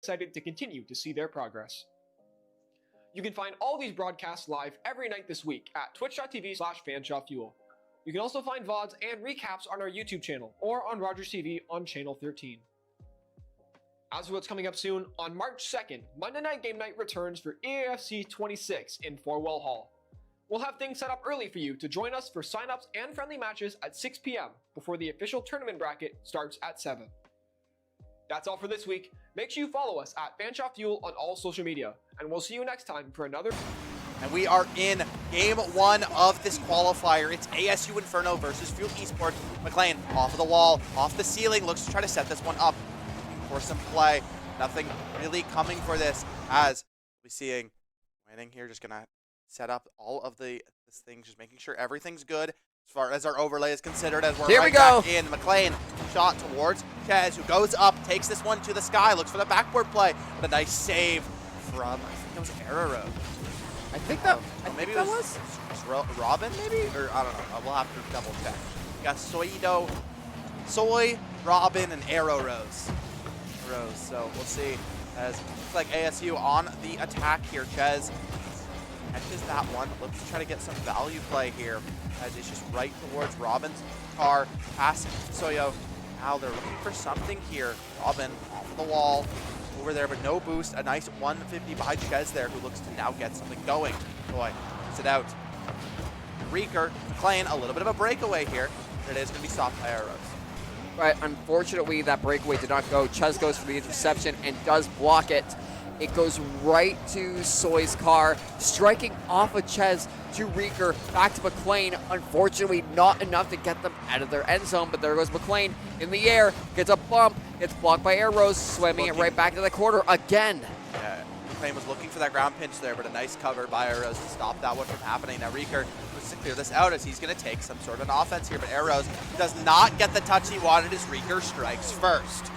excited to continue to see their progress. You can find all these broadcasts live every night this week at twitch.tv/fanshotfuel. You can also find VODs and recaps on our YouTube channel or on Rogers TV on Channel 13. As for what's coming up soon, on March 2nd, Monday Night Game Night returns for EAFC 26 in Forwell Hall. We'll have things set up early for you to join us for signups and friendly matches at 6 p.m. before the official tournament bracket starts at 7. That's all for this week. Make sure you follow us at FanshotFuel on all social media, and we'll see you next time for another. And we are in game 1 of this qualifier. It's ASU Inferno versus Fuel Esports. McLean off of the wall, off the ceiling, looks to try to set this one up for some play. Nothing really coming for this, as we're seeing Manning here just gonna set up all of this thing, just making sure everything's good as far as our overlay is considered, as we're here right we go. Back in. McLean shot towards Chez, who goes up, takes this one to the sky, looks for the backboard play, but a nice save from, I think it was Arrow. I think that, maybe it was Robin, maybe? Or I don't know. We'll have to double check. We got Soy, Robin, and Arrow Rose. So we'll see. As looks like ASU on the attack here. Chez catches that one. Looks to try to get some value play here, as it's just right towards Robin's car. Pass Soyo. Now they're looking for something here. Robin off the wall. Over there, but no boost. A nice 150 by Chez there, who looks to now get something going. Boy, gets it out. Reeker, McLean, a little bit of a breakaway here, but it is going to be stopped by arrows. Right, unfortunately, that breakaway did not go. Chez goes for the interception and does block it. It goes right to Soy's car, striking off of Chez to Reeker, back to McLean. Unfortunately, not enough to get them out of their end zone, but there goes McLean in the air, gets a bump, gets blocked by Arrows, swimming it right back to the corner again. Yeah, McLean was looking for that ground pinch there, but a nice cover by Arrows to stop that one from happening. Now Reeker looks to clear this out, as he's going to take some sort of an offense here, but Arrows does not get the touch he wanted, as Reeker strikes first.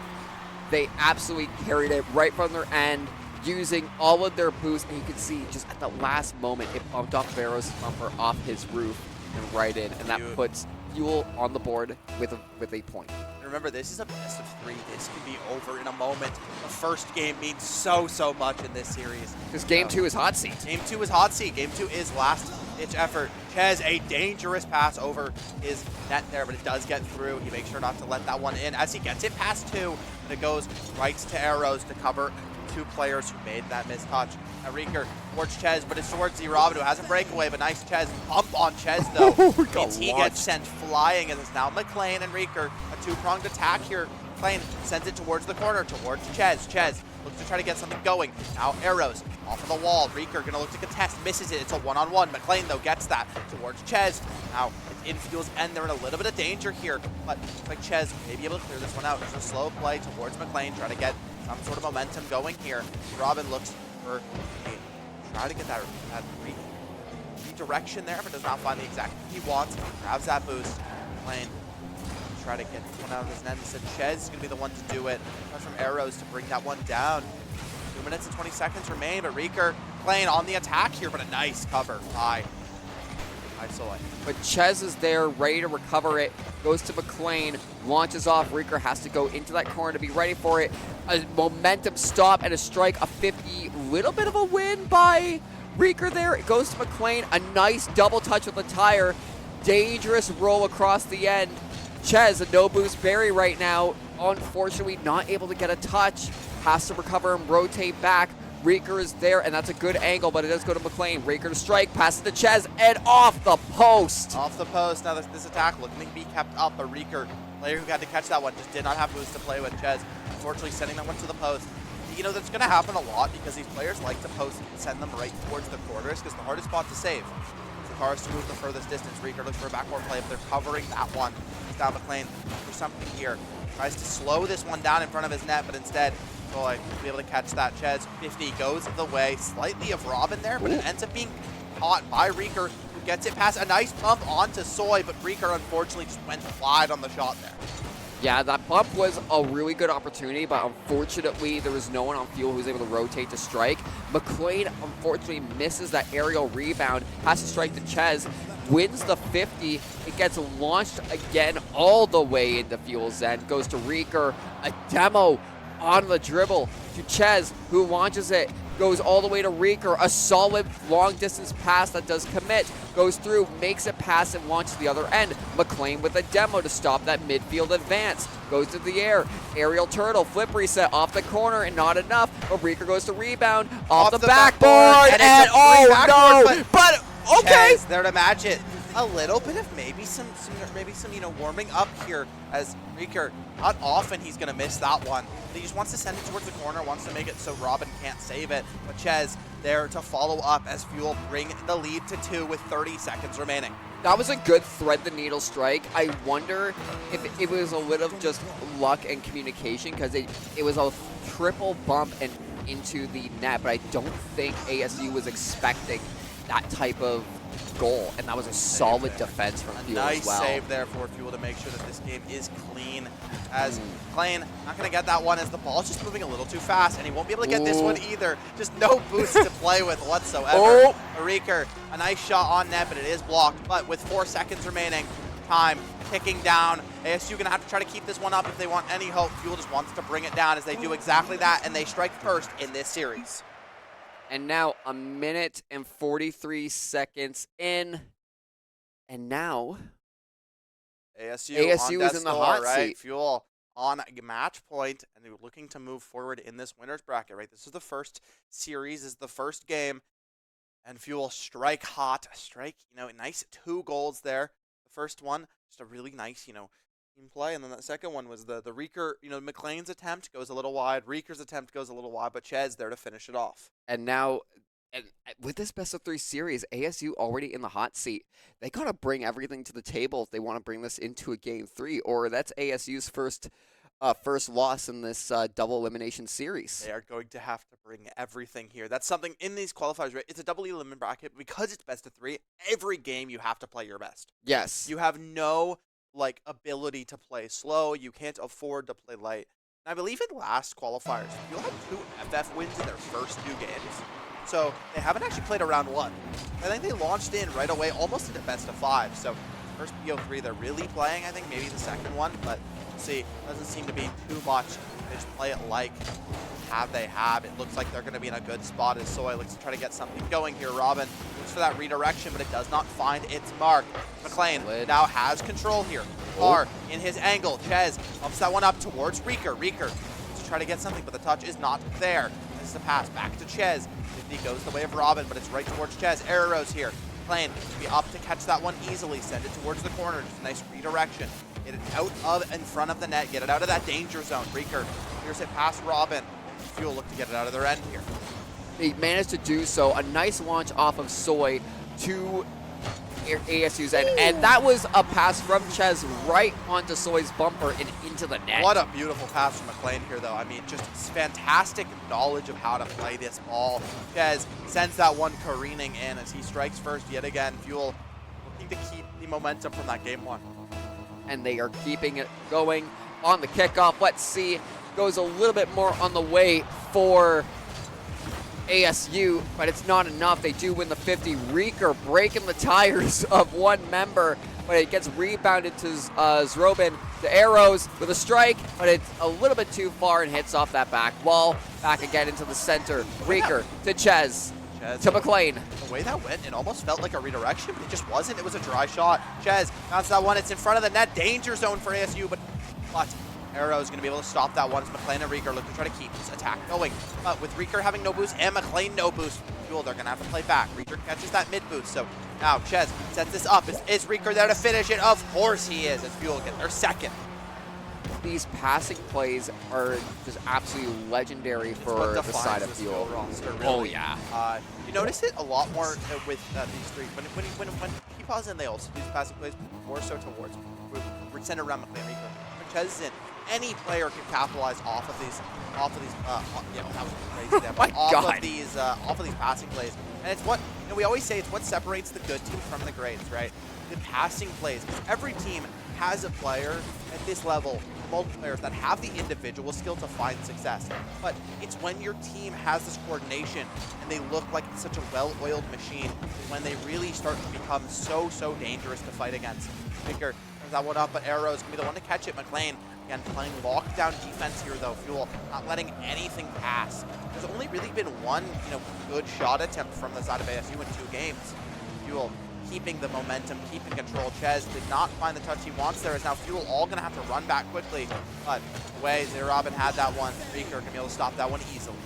They absolutely carried it right from their end, using all of their boost, and you can see just at the last moment it bumped off Barrow's bumper off his roof and right in, and that puts Fuel on the board with a point. And remember, this is a best of 3. This can be over in a moment. The first game means so much in this series. Because game 2 is hot seat. Game 2 is hot seat. Game 2 is last-ditch effort. Chez, a dangerous pass over his net there, but it does get through. He makes sure not to let that one in as he gets it past 2, and it goes right to Arrows to cover 2 players who made that missed touch. Reeker towards Chez, but it's towards Z-Robin, who has a breakaway, but nice Chez. Bump on Chez, though. Means he gets sent flying, and it's now McLean and Reeker. A 2-pronged attack here. McLean sends it towards the corner, towards Chez. Chez looks to try to get something going. Now Arrows off of the wall. Reeker gonna look to contest, misses it. It's a 1-on-1. McLean, though, gets that towards Chez. Now it's in Fuel's end. They're in a little bit of danger here, but looks like Chez may be able to clear this one out. There's a slow play towards McLean, trying to get some sort of momentum going here. Robin looks for try to get that redirection there, but does not find the exact he wants. Grabs that boost. McLean try to get one out of his net. Instead, Chez is going to be the one to do it. Comes from Arrows to bring that one down. 2 minutes and 20 seconds remain, but Reeker playing on the attack here, but a nice cover by Soy. But Chez is there, ready to recover it, goes to McLean, launches off. Reeker has to go into that corner to be ready for it. A momentum stop and a strike, a 50. Little bit of a win by Reeker there. It goes to McLean, a nice double touch with the tire. Dangerous roll across the end. Chez, a no boost berry right now. Unfortunately, not able to get a touch. Has to recover and rotate back. Reeker is there, and that's a good angle, but it does go to McLean. Reeker to strike, passes to Chez, and off the post. Off the post. Now this attack looking to be kept up, but Reeker, player who got to catch that one, just did not have boost to play with. Chez, unfortunately, sending that one to the post. You know, that's going to happen a lot because these players like to post and send them right towards the corners, because the hardest spot to save is the cars to move the furthest distance. Reeker looks for a backboard play, but they're covering that one. He's down McLean for something here. Tries to slow this one down in front of his net, but instead, Soy will be able to catch that. Chez, 50, goes the way slightly of Robin there, but it ends up being caught by Reeker, who gets it past a nice bump onto Soy, but Reeker unfortunately just went wide on the shot there. Yeah, that bump was a really good opportunity, but unfortunately there was no one on Fuel who was able to rotate to strike. McLean unfortunately misses that aerial rebound, has to strike to Chez, wins the 50. It gets launched again all the way into Fuel's end, goes to Reeker, a demo on the dribble, to Ches, who launches it, goes all the way to Reeker. A solid long-distance pass that does commit, goes through, makes it pass, and launches the other end. McLean with a demo to stop that midfield advance. Goes to the air. Aerial turtle, flip reset off the corner, and not enough. But Reeker goes to rebound off the backboard, and oh no! But okay, Ches there to match it. A little bit of maybe some warming up here as Reeker. Not often he's gonna miss that one. He just wants to send it towards the corner, wants to make it so Robin can't save it. But Ches there to follow up as Fuel bring the lead to 2 with 30 seconds remaining. That was a good thread the needle strike. I wonder if it was a little of just luck and communication, because it was a triple bump and into the net, but I don't think ASU was expecting that type of goal, and that was a solid defense from Fuel as well. Nice save there for Fuel to make sure that this game is clean. As McLean not going to get that one as the ball's just moving a little too fast, and he won't be able to get this one either. Just no boost to play with whatsoever. Reeker, a nice shot on net, but it is blocked. But with 4 seconds remaining, time ticking down. ASU going to have to try to keep this one up if they want any hope. Fuel just wants to bring it down as they do exactly that, and they strike first in this series. And now a minute and 43 seconds in, and now ASU is in the hot seat. Fuel on match point, and they're looking to move forward in this winner's bracket, right? This is the first series, this is the first game, and Fuel strike hot, nice 2 goals there. The first one, just a really nice, team play, and then that second one was the Reeker, McLean's attempt goes a little wide, Reeker's attempt goes a little wide, but Ches there to finish it off. And now, with this best-of-3 series, ASU already in the hot seat. They got to bring everything to the table if they want to bring this into a Game 3, or that's ASU's first loss in this double elimination series. They are going to have to bring everything here. That's something in these qualifiers, right? It's a double elimination bracket. Because it's best-of-3, every game you have to play your best. Yes. You have no ability to play slow. You can't afford to play light. And I believe in last qualifiers, Fuel had 2 FF wins in their first 2 games. So they haven't actually played a round 1. I think they launched in right away, almost into best-of-5. So first BO3 they're really playing, I think maybe the second one, but we'll see. Doesn't seem to be too much. They just play it like they have. It looks like they're going to be in a good spot as Soy looks to try to get something going here. Robin looks for that redirection, but it does not find its mark. McLean now has control here. Carr in his angle. Ches bumps that one up towards Reeker. Reeker to try to get something, but the touch is not there. This is a pass back to Ches. He goes the way of Robin, but it's right towards Ches. Arrows here. McLean to be up to catch that one easily. Send it towards the corner. Just a nice redirection. Get it out of in front of the net. Get it out of that danger zone. Reeker clears it past Robin. Fuel look to get it out of their end here. They managed to do so. A nice launch off of Soy to ASU's end, and that was a pass from Ches right onto Soy's bumper and into the net. What a beautiful pass from McLean here, though. I mean, just fantastic knowledge of how to play this ball. Ches sends that one careening in as he strikes first yet again. Fuel looking to keep the momentum from that game 1. And they are keeping it going on the kickoff. Let's see. Goes a little bit more on the way for ASU, but it's not enough. They do win the 50. Reeker breaking the tires of one member, but it gets rebounded to Zrobin. The arrows with a strike, but it's a little bit too far and hits off that back wall. Back again into the center. Reeker to Ches. To McLean. The way that went, it almost felt like a redirection, but it just wasn't. It was a dry shot. Ches bounces that one. It's in front of the net. Danger zone for ASU, but Arrow is going to be able to stop that one as McLean and Reeker look to try to keep this attack going. But with Reeker having no boost and McLean no boost, Fuel, they're going to have to play back. Reeker catches that mid boost, so now Ches sets this up. Is Reeker there to finish it? Of course he is, as Fuel get their second. These passing plays are just absolutely legendary for the side of Fuel. Roster, really. Oh, yeah. You notice it a lot more with these three. When he pauses in, they also do these passing plays more so towards. We're centered around McLean, Reeker. When Ches is in, any player can capitalize off of these, that was crazy there, but off of these passing plays. And it's what, we always say, it's what separates the good teams from the greats, right? The passing plays. Every team has a player at this level, multiple players that have the individual skill to find success. But it's when your team has this coordination and they look like such a well-oiled machine when they really start to become so dangerous to fight against. Reeker that one up, but Arrow's going to be the one to catch it. McLean Again, playing lockdown defense here, though. Fuel not letting anything pass. There's only really been one, good shot attempt from the side of ASU in 2 games. Fuel keeping the momentum, keeping control. Ches did not find the touch he wants there. Is now Fuel all going to have to run back quickly. But the way Robin had that one, Reeker can be able to stop that one easily.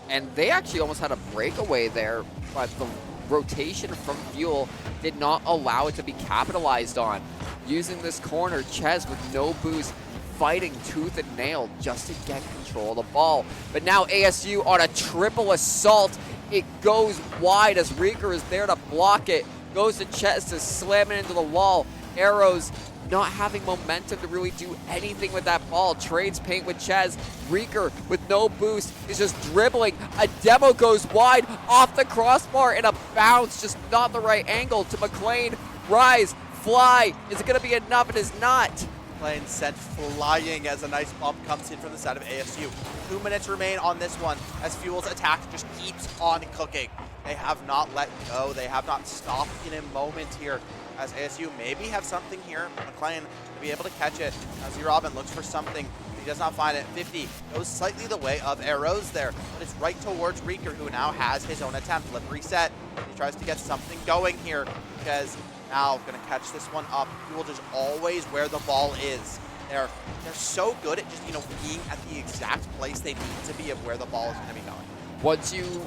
And they actually almost had a breakaway there, but the rotation from Fuel did not allow it to be capitalized on. Using this corner, Ches with no boost, fighting tooth and nail just to get control of the ball. But now ASU on a triple assault. It goes wide as Reeker is there to block it. Goes to Ches to slam it into the wall. Arrows not having momentum to really do anything with that ball. Trades paint with Ches. Reeker with no boost is just dribbling. A demo goes wide off the crossbar and a bounce, just not the right angle to McLean. Rise, fly. Is it going to be enough? It is not. McLean sent flying as a nice bump comes in from the side of ASU. 2 minutes remain on this one as Fuel's attack just keeps on cooking. They have not let go. They have not stopped in a moment here as ASU maybe have something here. McLean to be able to catch it as Robin looks for something. He does not find it. 50 goes slightly the way of Arrows there, but it's right towards Reeker, who now has his own attempt. Lip reset. He tries to get something going here because now going to catch this one up. Fuel just always where the ball is. They're so good at just, being at the exact place they need to be of where the ball is going to be going.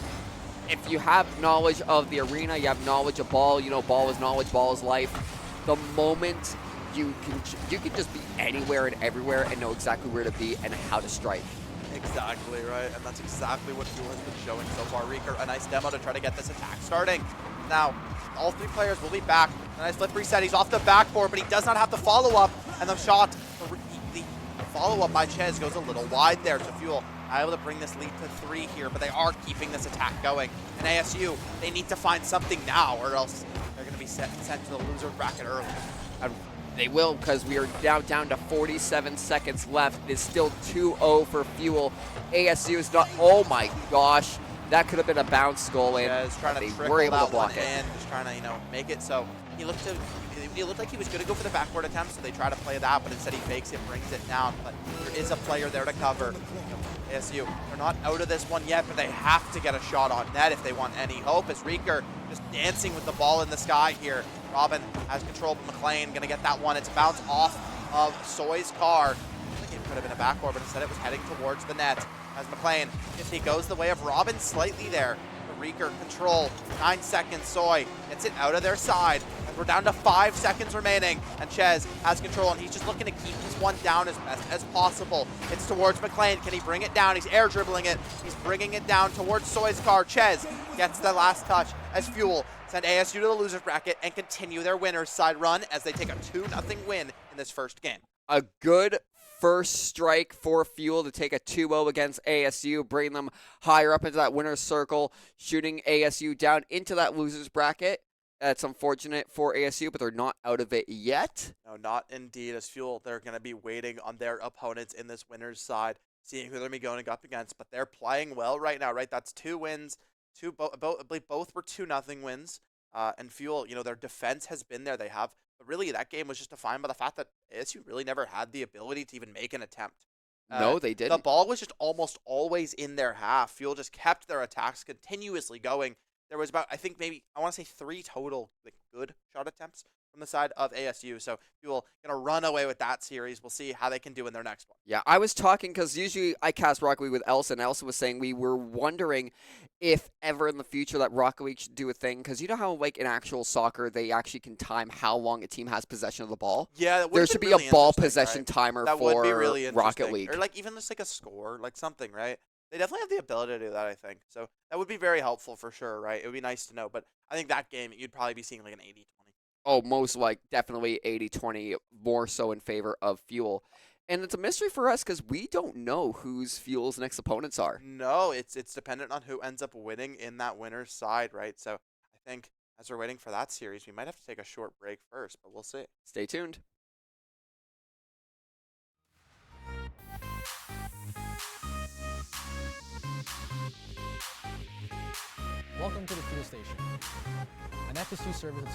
If you have knowledge of the arena, you have knowledge of ball, ball is knowledge, ball is life. The moment you can just be anywhere and everywhere and know exactly where to be and how to strike. Exactly, right? And that's exactly what Fuel has been showing so far. Reeker, a nice demo to try to get this attack starting. Now, all 3 players will be back. A nice flip reset. He's off the backboard, but he does not have the follow-up. And the shot, the follow-up by Ches goes a little wide there to Fuel. Able to bring this lead to 3 here, but they are keeping this attack going. And ASU, they need to find something now, or else they're going to be sent to the loser bracket early. And they will, because we are now down to 47 seconds left. It is still 2-0 for Fuel. ASU is not. Oh my gosh, that could have been a bounce goal in. Yeah, he's trying to trickle that one in, just trying to make it. So he looked like he was going to go for the backboard attempt, so they try to play that, but instead he fakes it, brings it down. But there is a player there to cover. ASU, they're not out of this one yet, but they have to get a shot on net if they want any hope, as Reeker just dancing with the ball in the sky here. Robin has control, but McLean going to get that one. It's a bounce off of Soy's car. I think it could have been a backboard, but instead it was heading towards the net. As McLean, if he goes the way of Robin slightly there. Reeker control, 9 seconds. Soy gets it out of their side. And we're down to 5 seconds remaining. And Ches has control, and he's just looking to keep this one down as best as possible. It's towards McLean. Can he bring it down? He's air dribbling it. He's bringing it down towards Soy's car. Ches gets the last touch as Fuel send ASU to the loser's bracket and continue their winner's side run as they take a 2-0 win in this first game. A good first strike for Fuel to take a 2-0 against ASU, bring them higher up into that winner's circle, shooting ASU down into that loser's bracket. That's unfortunate for ASU, but they're not out of it yet. No, not indeed. As Fuel, they're going to be waiting on their opponents in this winner's side, seeing who they're going to be going up against. But they're playing well right now, right? That's 2 wins. I believe both were 2-0 wins. And Fuel, their defense has been there. They have. But really, that game was just defined by the fact that ASU really never had the ability to even make an attempt. No, they didn't. The ball was just almost always in their half. Fuel just kept their attacks continuously going. There was about, I think maybe, I want to say 3 total good shot attempts from the side of ASU. So Fuel going to run away with that series. We'll see how they can do in their next one. Yeah, I was talking because usually I cast Rocket League with Elsa, and Elsa was saying we were wondering if ever in the future that Rocket League should do a thing, because you know how in actual soccer they actually can time how long a team has possession of the ball? Yeah, there should be really a ball possession timer that for would be really Rocket League. Or even just a score, something, right? They definitely have the ability to do that, I think. So that would be very helpful for sure, right? It would be nice to know. But I think that game, you'd probably be seeing an 80-20. Oh, definitely 80-20, more so in favor of Fuel. And it's a mystery for us because we don't know who's Fuel's next opponents are. No, it's dependent on who ends up winning in that winner's side, right? So I think as we're waiting for that series, we might have to take a short break first, but we'll see. Stay tuned. Welcome to the Fuel Station, an FSU service.